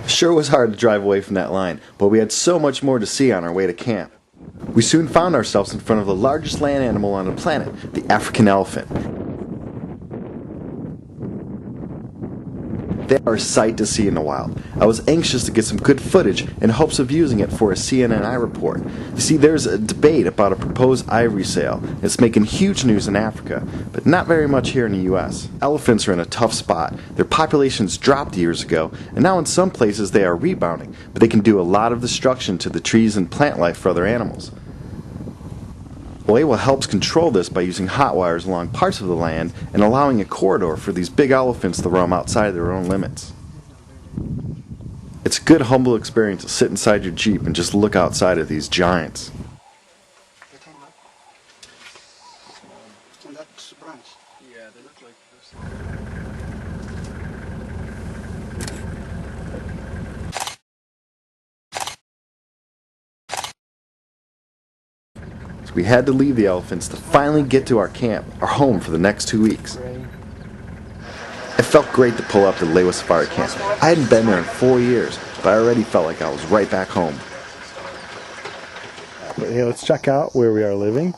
Sure was hard to drive away from that line, but we had so much more to see on our way to camp. We soon found ourselves in front of the largest land animal on the planet, the African elephant. They are a sight to see in the wild. I was anxious to get some good footage in hopes of using it for a CNN report. You see, there's a debate about a proposed ivory sale. It's making huge news in Africa, but not very much here in the U.S. Elephants are in a tough spot. Their populations dropped years ago, and now in some places they are rebounding, but they can do a lot of destruction to the trees and plant life for other animals. Lewa helps control this by using hot wires along parts of the land and allowing a corridor for these big elephants to roam outside their own limits. It's a good, humble experience to sit inside your Jeep and just look outside at these giants. So we had to leave the elephants to finally get to our camp, our home for the next 2 weeks. It felt great to pull up to Lewa Safari Camp. I hadn't been there in 4 years, but I already felt like I was right back home. Hey, let's check out where we are living.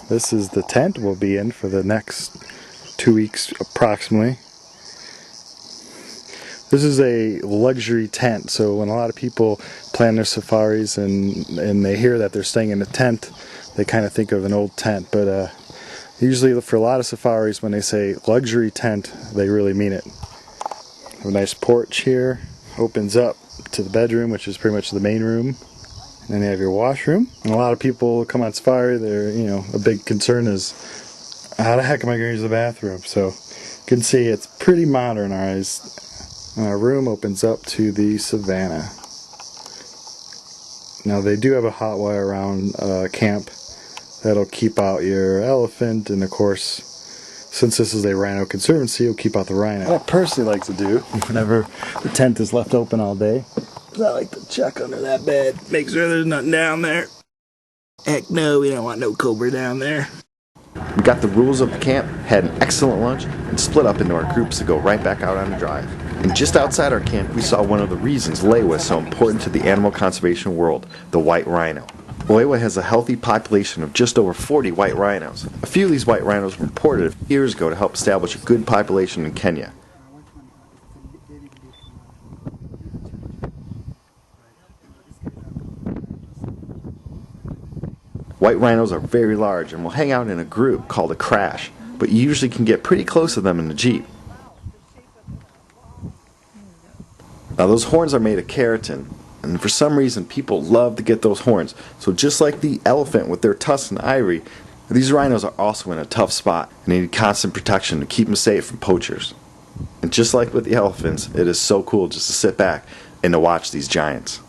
This is the tent we'll be in for the next 2 weeks approximately. This is a luxury tent, so when a lot of people plan their safaris and they hear that they're staying in a tent, they kind of think of an old tent, but usually for a lot of safaris when they say luxury tent, they really mean it. Have a nice porch here, opens up to the bedroom, which is pretty much the main room. And then you have your washroom. And a lot of people come on safari, a big concern is, how the heck am I going to use the bathroom? So you can see it's pretty modernized. And our room opens up to the savannah. Now they do have a hot wire around camp that'll keep out your elephant, and of course, since this is a Rhino Conservancy, it'll keep out the rhino. What I personally like to do, whenever the tent is left open all day, is I like to check under that bed, make sure there's nothing down there. Heck no, we don't want no cobra down there. We got the rules of the camp, had an excellent lunch, and split up into our groups to go right back out on the drive. And just outside our camp, we saw one of the reasons Lewa is so important to the animal conservation world, the white rhino. Lewa has a healthy population of just over 40 white rhinos. A few of these white rhinos were imported years ago to help establish a good population in Kenya. White rhinos are very large and will hang out in a group called a crash, but you usually can get pretty close to them in the Jeep. Now those horns are made of keratin, and for some reason people love to get those horns. So just like the elephant with their tusks and ivory, these rhinos are also in a tough spot and need constant protection to keep them safe from poachers. And just like with the elephants, it is so cool just to sit back and to watch these giants.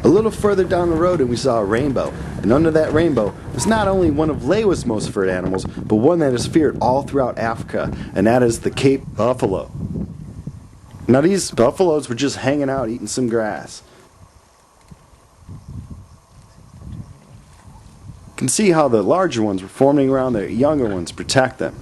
A little further down the road and we saw a rainbow, and under that rainbow was not only one of Lewa's most feared animals, but one that is feared all throughout Africa, and that is the Cape buffalo. Now these buffaloes were just hanging out eating some grass. You can see how the larger ones were forming around the younger ones to protect them.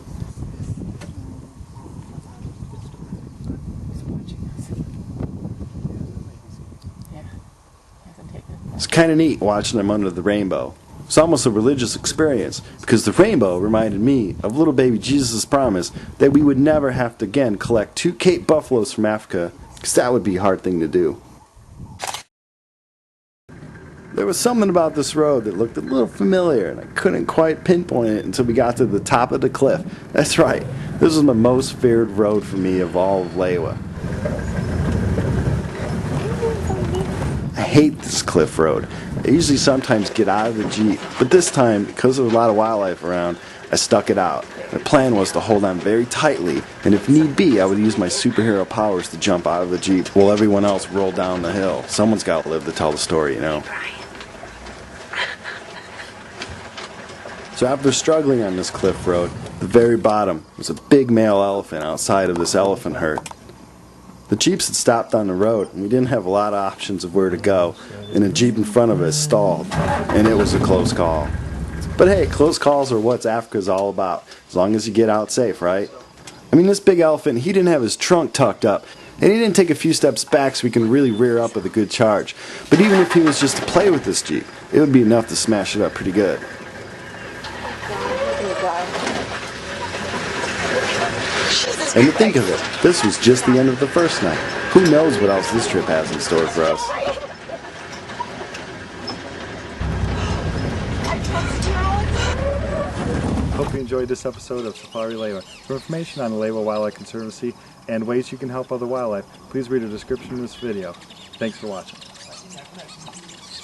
It's kind of neat watching them under the rainbow. It's almost a religious experience because the rainbow reminded me of little baby Jesus' promise that we would never have to again collect 2 Cape buffaloes from Africa, because that would be a hard thing to do. There was something about this road that looked a little familiar, and I couldn't quite pinpoint it until we got to the top of the cliff. That's right, this was the most feared road for me of all of Lewa. I hate this cliff road. I usually sometimes get out of the Jeep, but this time, because there was a lot of wildlife around, I stuck it out. My plan was to hold on very tightly, and if need be, I would use my superhero powers to jump out of the Jeep while everyone else rolled down the hill. Someone's got to live to tell the story, you know. So after struggling on this cliff road, at the very bottom was a big male elephant outside of this elephant herd. The Jeeps had stopped on the road, and we didn't have a lot of options of where to go, and a Jeep in front of us stalled, and it was a close call. But hey, close calls are what Africa's all about, as long as you get out safe, right? I mean, this big elephant, he didn't have his trunk tucked up, and he didn't take a few steps back so we can really rear up with a good charge. But even if he was just to play with this Jeep, it would be enough to smash it up pretty good. And to think of it, this was just the end of the first night. Who knows what else this trip has in store for us? Hope you enjoyed this episode of Safari Lewa. For information on the Lewa Wildlife Conservancy and ways you can help other wildlife, please read the description of this video. Thanks for watching.